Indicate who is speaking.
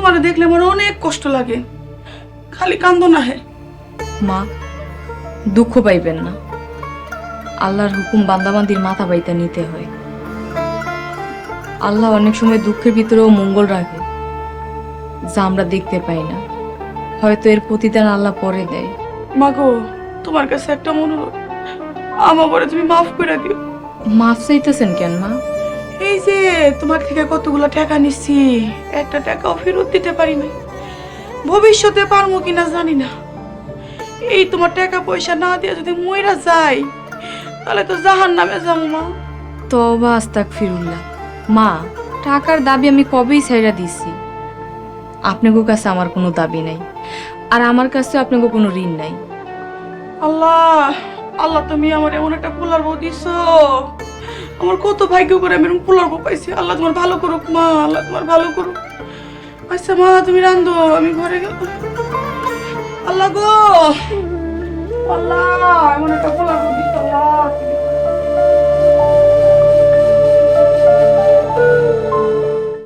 Speaker 1: তোমার দেখলে আমার অনেক কষ্ট লাগে, খালি কান্দো না হে।
Speaker 2: মা, দুঃখ পাইবেন না। আল্লাহর হুকুম বান্দাবান্দির মাথা বাইতে নিতে হয়। আল্লাহ অনেক সময় দুঃখের ভিতরেও মঙ্গল রাখে, যা আমরা দেখতে পাই না। হয়তো এর প্রতিদান আল্লাহ পরে দেয়।
Speaker 1: মাগো, তোমার কাছে একটা অনুরোধ, আমার পরে তুমি মাফ করে দিও।
Speaker 2: মাফ চাইতেছেন কেন মা?
Speaker 1: এই যে তোমার থেকে কতগুলো টাকা নিচ্ছি, একটা টাকাও ফেরত দিতে পারি না। ভবিষ্যতে পারবো কিনা জানি না। এই তোমার টাকা পয়সা না দিয়ে যদি মইরা যাই, তাহলে তো জাহান্নামে যাবো মা।
Speaker 2: তওবা আস্তাগফিরুল্লাহ। মা, টাকার দাবি আমি কবেই ছাইড়া দিছি। আপনাদের কাছে আমার কোনো দাবি নাই, আর আমার কাছে আপনাদের কোনো ঋণ নাই।
Speaker 1: আল্লাহ, আল্লাহ তুমি আমার এমন একটা পোলার বউ দিছো। আমার কত ভাগ্য করে আমি এরকম পোলার বউ পাইছি। আল্লাহ তোমার ভালো করুক মা, আল্লাহ তোমার ভালো করুক। আচ্ছা মা, তুমি রান্ধো, আমি ঘরে গেল। আল্লাহ গো, আল্লাহ এমন একটা পোলার বউ